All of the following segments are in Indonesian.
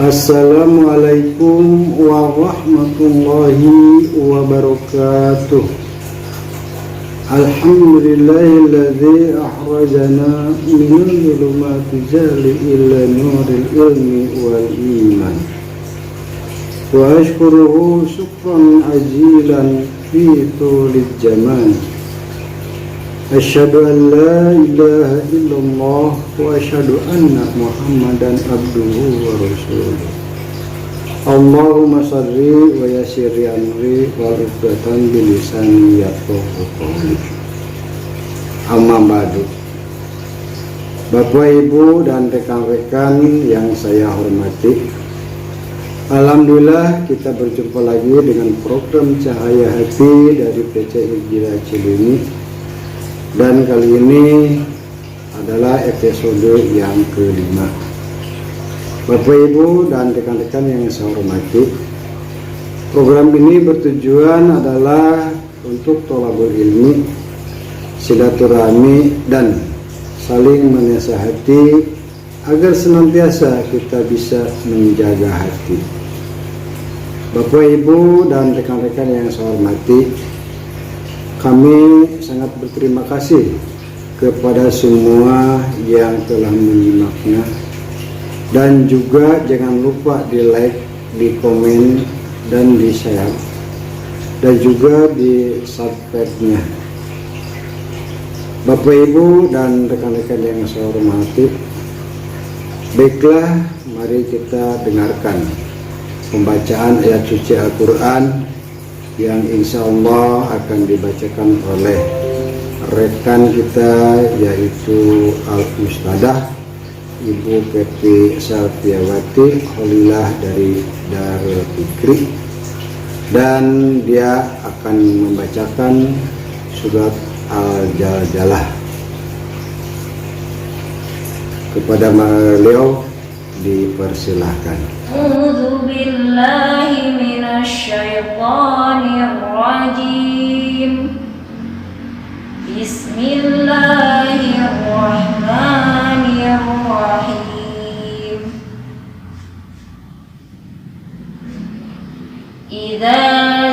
Assalamualaikum warahmatullahi wabarakatuh. Alhamdulillahilladzi akhrajana minal dhulumati jahli ila nuril ilmi wal iman. Wa ashkuruhu syukran ajilan fi tulid zaman. Asyhadu an la ilaha illallah wa asyhadu anna Muhammadan abduhu wa rasuluh. Allahumma shalli wa yassir amri wa uqdatan bi lisani yafqahu qawli. Amma ba'du. Bapak, Ibu, dan rekan-rekan yang saya hormati, alhamdulillah kita berjumpa lagi dengan program Cahaya Hati dari PCI Gila Cileunyi. Dan kali ini adalah episode yang kelima. Bapak, Ibu, dan rekan-rekan yang saya hormati, program ini bertujuan adalah untuk thalabul ilmi, silaturahmi, dan saling menasihati agar senantiasa kita bisa menjaga hati. Bapak, Ibu, dan rekan-rekan yang saya hormati, kami sangat berterima kasih kepada semua yang telah menyimaknya, dan juga jangan lupa di like, di komen, dan di share, dan juga di subscribe-nya. Bapak, Ibu, dan rekan-rekan yang saya hormati, baiklah, mari kita dengarkan pembacaan ayat suci Al-Quran yang insya Allah akan dibacakan oleh rekan kita, yaitu Al-Mustadah Ibu Pepi Safiawati Kholilah dari Darul Fikri, dan dia akan membacakan surat Al-Jaljalah. Kepada beliau dipersilahkan. A'udzu billahi minasy syaithanir rajim. Bismillahirrahmanirrahim. Idza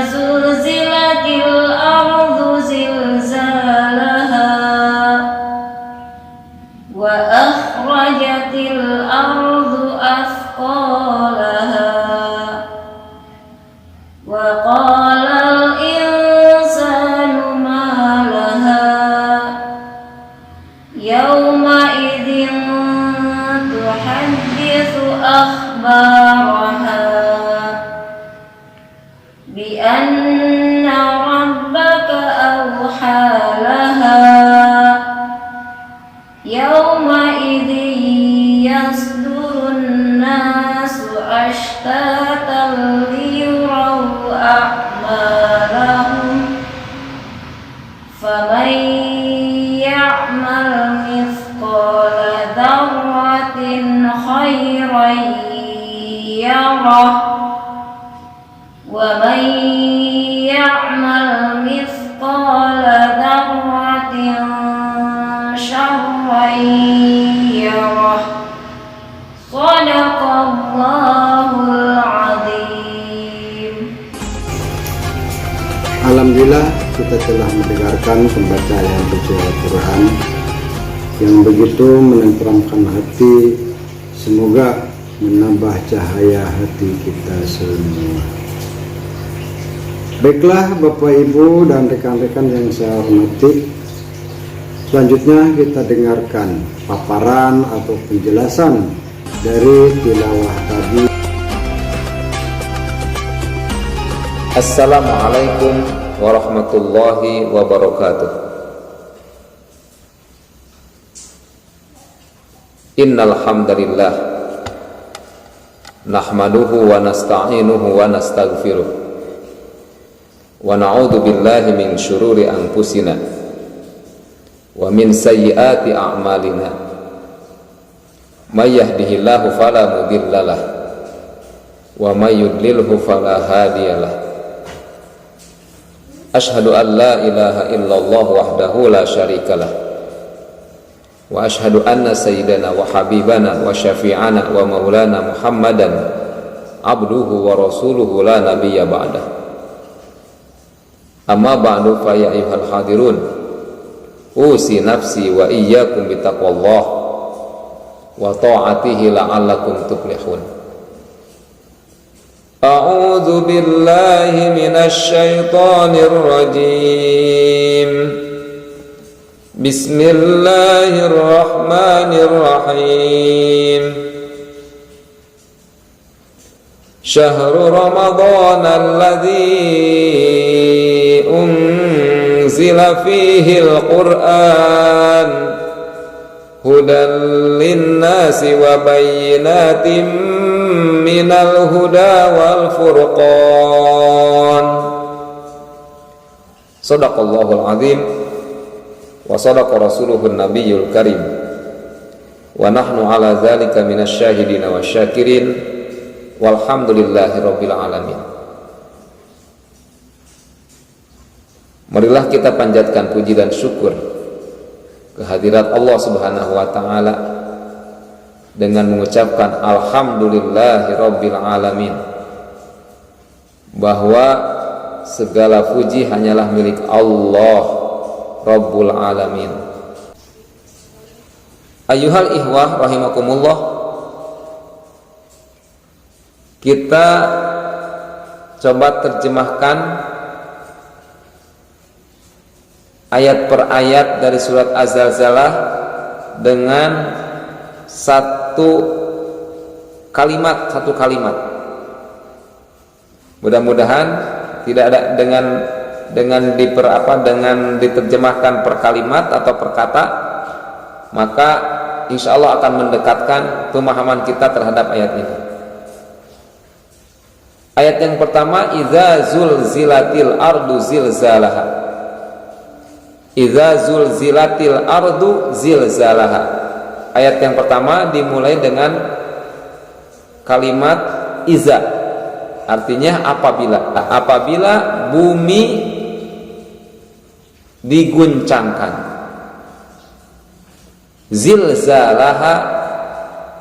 zulzilatil ardu zilzalaha wa akhrajatil ardu athqalaha wa qalal insanu ma laha yawma idzin tuhadditsu akhbaraha bi anna rabbaka awha laha yawma idzin yasdurun nasu ashtatan liyuraw a'malahum faman ya'mal mithqala dzarratin khairan yarah wa man ya'mal mithqala dzarratin syarran yarah. Shadaqallahul azim. Alhamdulillah, kita telah mendengarkan pembacaan suci Al-Quran yang begitu menenteramkan hati. Semoga menambah cahaya hati kita semua. Baiklah Bapak, Ibu, dan rekan-rekan yang saya hormati, selanjutnya kita dengarkan paparan atau penjelasan dari tilawah tadi. Assalamualaikum warahmatullahi wabarakatuh. Innal hamdalillah nahmaduhu wa nasta'inuhu wa nastaghfiruh wa na'udzu billahi min syururi anfusina wa min sayyiati a'malina. May yahdihillahu fala mudhillalah wa may yudlilhu fala hadiyalah. Asyhadu an la ilaha illallah wahdahu la syarikalah wa ashhadu anna sayyidana wa habibana wa syafi'ana wa maulana Muhammadan abduhu wa rasuluhu la nabiyya ba'dah. Amma ba'du fa ya ayyuhal hadirun, usi nafsi wa iyyakum bitaqwallah wa ta'atihi la'allakum tuflihun. A'udzu billahi minasy syaithanir rajim. Bismillahirrahmanirrahim. Syahrul Ramadan alladzi unzila fihi al-Qur'an hudan lin-nasi wa bayyinatin minal huda wal furqan. Shadaqallahul azim wa sadaqa rasuluhun nabiyyul karim wa nahnu ala dzalika minasy syahidin wasyakirin walhamdulillahi rabbil alamin. Marilah kita panjatkan puji dan syukur kehadirat Allah Subhanahu wa taala dengan mengucapkan alhamdulillahi rabbil alamin, bahwa segala puji hanyalah milik Allah Rabbul alamin. Ayyuhal ihwah rahimakumullah, kita coba terjemahkan ayat per ayat dari surat Az-Zalzalah dengan satu kalimat. Mudah-mudahan tidak ada dengan diterjemahkan per kalimat atau per kata, maka insya Allah akan mendekatkan pemahaman kita terhadap ayat ini. Ayat yang pertama, idza zulzilatil ardu zilzalaha. Idza zulzilatil ardu zilzalaha. Ayat yang pertama dimulai dengan kalimat iza, artinya apabila bumi diguncangkan. Zilzalaha,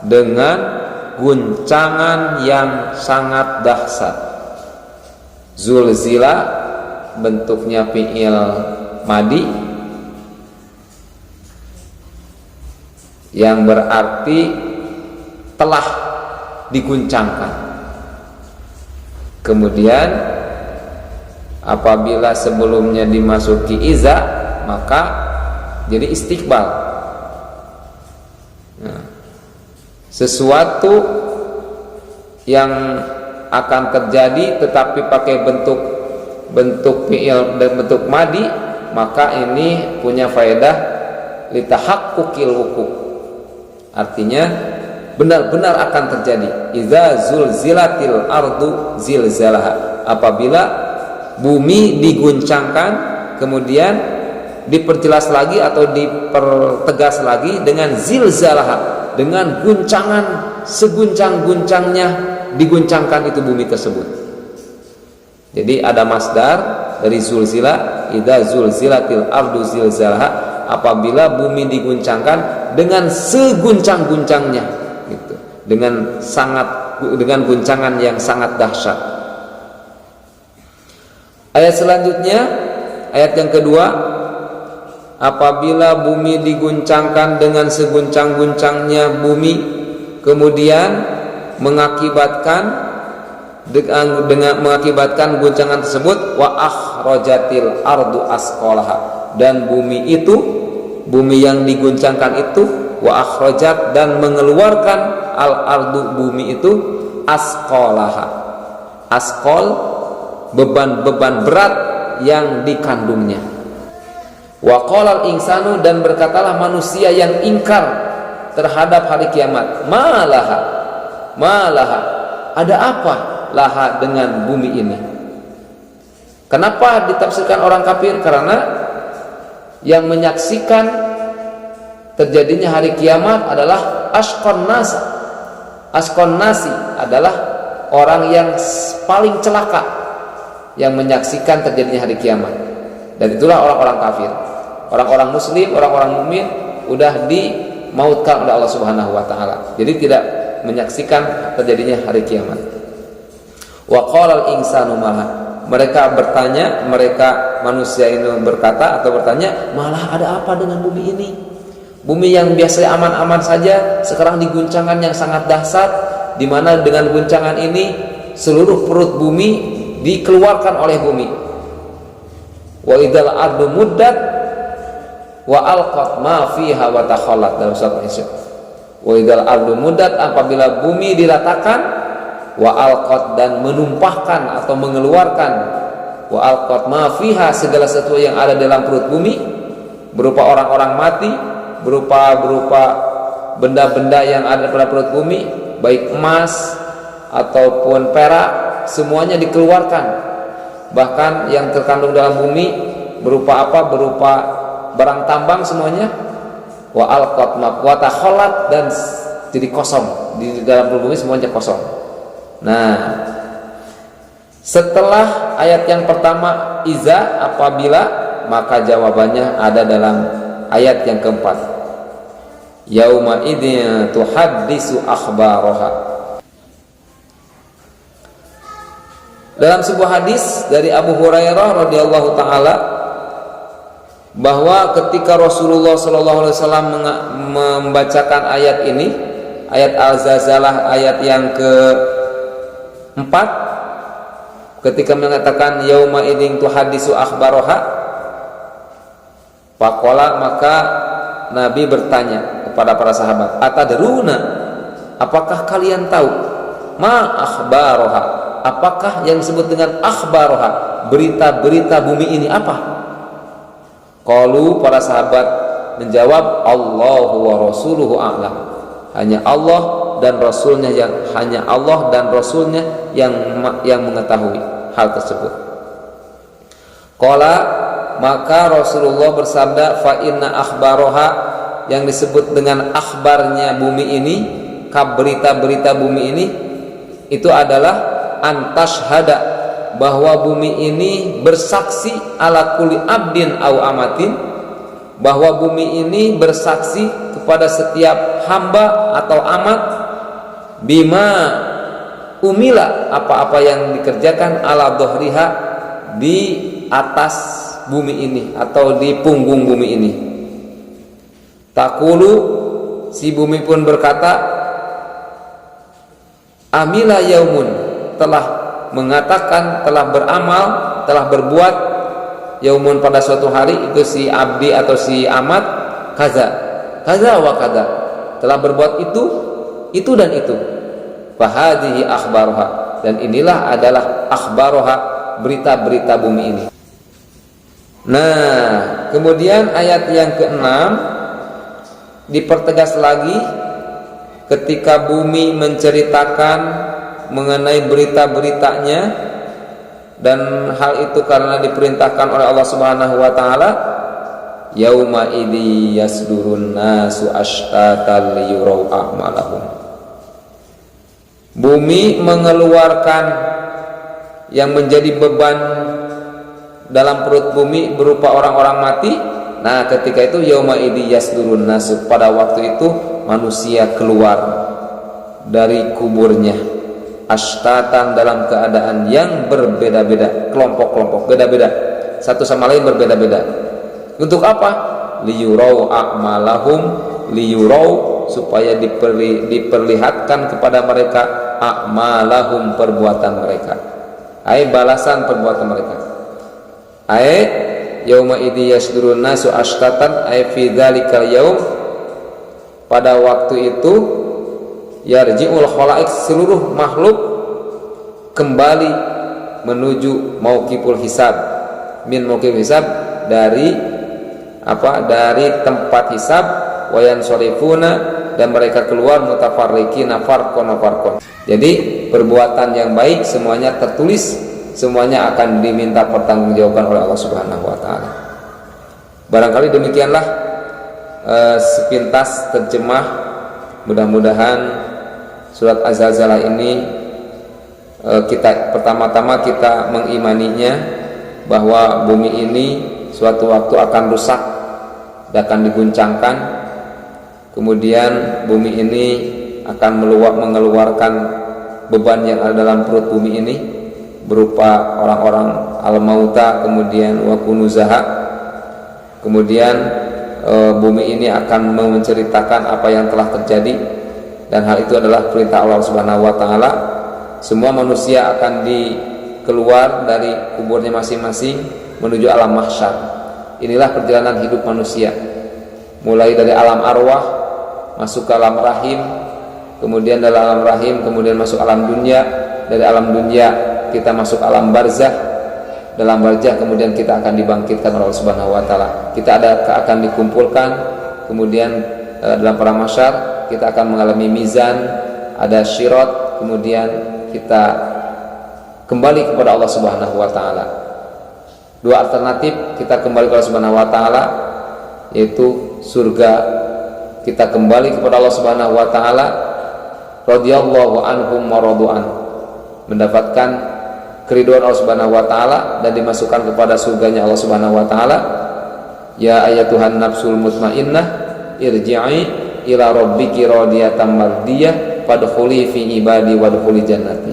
dengan guncangan yang sangat dahsyat. Zulzila bentuknya fi'il madi yang berarti telah diguncangkan. Kemudian apabila sebelumnya dimasuki iza, maka jadi istiqbal. Nah, sesuatu yang akan terjadi tetapi pakai bentuk fi'il dan bentuk madi, maka ini punya faedah litahaqqukil wuqu'. Artinya benar-benar akan terjadi. Idza zulzilatil ardu zilzalaha. Apabila bumi diguncangkan, kemudian diperjelas lagi atau dipertegas lagi dengan zilzalaha, dengan guncangan seguncang-guncangnya diguncangkan itu bumi tersebut. Jadi ada masdar dari zulzila, idza zulzilatil ardu zilzalaha, apabila bumi diguncangkan dengan seguncang-guncangnya gitu, dengan guncangan yang sangat dahsyat. Ayat selanjutnya, ayat yang kedua, apabila bumi diguncangkan dengan seguncang-guncangnya bumi, kemudian mengakibatkan guncangan tersebut wa akhrajatil ardu asqalaha, dan bumi yang diguncangkan itu wa akhrajat, dan mengeluarkan al ardu bumi itu asqalaha. Asqal, beban-beban berat yang dikandungnya. Wa qalal insanu, dan berkatalah manusia yang ingkar terhadap hari kiamat, malaha, ada apa laha dengan bumi ini? Kenapa ditafsirkan orang kafir? Karena yang menyaksikan terjadinya hari kiamat adalah ashqan nasi adalah orang yang paling celaka yang menyaksikan terjadinya hari kiamat. Dan itulah orang-orang kafir. Orang-orang muslim, orang-orang mukmin udah dimautkan oleh Allah Subhanahu wa taala. Jadi tidak menyaksikan terjadinya hari kiamat. Wa qalal insanu malah, mereka bertanya, mereka manusia ini berkata atau bertanya, malah ada apa dengan bumi ini? Bumi yang biasanya aman-aman saja sekarang diguncangkan yang sangat dahsyat, di mana dengan guncangan ini seluruh perut bumi dikeluarkan oleh bumi. Wa idzal ardu muddat wa alqat ma fiha wa takhallat, dalam surat Al-Isra. Wa idzal ardu muddat, apabila bumi diratakan, wa alqat, dan menumpahkan atau mengeluarkan, wa alqat ma fiha, segala sesuatu yang ada dalam perut bumi, berupa orang-orang mati, berupa benda-benda yang ada pada perut bumi, baik emas ataupun perak, semuanya dikeluarkan. Bahkan yang terkandung dalam bumi berupa apa? Berupa barang tambang semuanya. Wa alqat ma wa takhallat, dan jadi kosong. Di dalam perut bumi semuanya kosong. Nah, setelah ayat yang pertama iza, apabila, maka jawabannya ada dalam ayat yang keempat. Yauma idzin tuhaddisu akhbaraha. Dalam sebuah hadis dari Abu Hurairah radhiyallahu taala, bahwa ketika Rasulullah sallallahu alaihi wasallam membacakan ayat ini, ayat Al-Zalzalah, ayat yang keempat, ketika mengatakan yauma idzin tuhaddisu akhbaraha, faqala, maka Nabi bertanya kepada para sahabat, atadruna, apakah kalian tahu, ma akhbaraha, apakah yang disebut dengan akhbaraha, berita-berita bumi ini apa? Qalu, para sahabat menjawab, Allahu wa rasuluhu a'lam, hanya Allah dan Rasulnya yang mengetahui hal tersebut. Qala, maka Rasulullah bersabda, fa inna akhbaraha, yang disebut dengan akhbarnya bumi ini, berita-berita bumi ini, itu adalah antashhada, bahwa bumi ini bersaksi ala kulli abdin au amatin, bahwa bumi ini bersaksi kepada setiap hamba atau amat, bima umila, apa-apa yang dikerjakan, ala dohriha, di atas bumi ini atau di punggung bumi ini. Takulu, si bumi pun berkata, amila yaumun, telah mengatakan, telah beramal, telah berbuat, yaumun, pada suatu hari, itu si abdi atau si amat, kaza wa kaza, telah berbuat itu dan itu. Fahadihi akhbaroha, dan inilah adalah akhbaroha, berita-berita bumi ini. Nah, kemudian ayat yang ke-6 dipertegas lagi ketika bumi menceritakan mengenai berita-beritanya, dan hal itu karena diperintahkan oleh Allah Subhanahu wa taala, yauma idzi yasdurun nasu ashtatan liyurau a'malahum. Bumi mengeluarkan yang menjadi beban dalam perut bumi berupa orang-orang mati. Nah, ketika itu yauma idzi yasdurun nasu, pada waktu itu manusia keluar dari kuburnya ashtatan, dalam keadaan yang berbeda-beda, kelompok-kelompok beda-beda, satu sama lain berbeda-beda. Untuk apa? Liyurau a'malahum, liyurau, supaya diperlihatkan kepada mereka, a'malahum, perbuatan mereka, ai balasan perbuatan mereka. Ai yauma idzi yasdurun nasu ashtatan, ai fi dzalikal yaum, pada waktu itu yarji'ul khalaiq, seluruh makhluk kembali menuju mauqiful hisab, min mauqif hisab, dari apa? Dari tempat hisab, wayan sorifuna, dan mereka keluar mutafarriqina farqon. Jadi perbuatan yang baik semuanya tertulis, semuanya akan diminta pertanggungjawaban oleh Allah Subhanahu wa taala. Barangkali demikianlah sepintas terjemah. Mudah-mudahan surat Az-Zalzalah ini pertama-tama kita mengimaninya, bahwa bumi ini suatu waktu akan rusak, akan diguncangkan, kemudian bumi ini akan mengeluarkan beban yang ada dalam perut bumi ini berupa orang-orang al-mauta, kemudian wa kunuzaha. Kemudian bumi ini akan menceritakan apa yang telah terjadi, dan hal itu adalah perintah Allah Subhanahu wa taala. Semua manusia akan dikeluar dari kuburnya masing-masing menuju alam mahsyar. Inilah perjalanan hidup manusia, mulai dari alam arwah masuk ke alam rahim, kemudian dari alam rahim kemudian masuk alam dunia, dari alam dunia kita masuk alam barzah, dalam barzah kemudian kita akan dibangkitkan oleh Allah Subhanahu wa taala. Kita akan dikumpulkan, kemudian dalam padang mahsyar kita akan mengalami mizan, ada syirat, kemudian kita kembali kepada Allah Subhanahu wa taala. Dua alternatif kita kembali kepada Allah Subhanahu wa taala, yaitu surga, kita kembali kepada Allah Subhanahu wa taala, radhiyallahu anhum wa radu'an, mendapatkan keridhaan Allah Subhanahu wa taala dan dimasukkan kepada surganya Allah Subhanahu wa taala. Ya ayatuhan nafsul mutmainnah irji'i ila rabbiki radiyatan mardiyah fadkhuli fi ibadi wadkhuli jannati.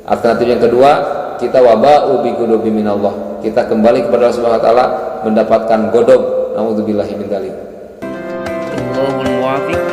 Alternatif yang kedua, kita waba'u bi ghadabi minallah, kita kembali kepada Allah Subhanahu wa taala mendapatkan godab. Nauzubillahi min dzalik. Allahul muwaffiq.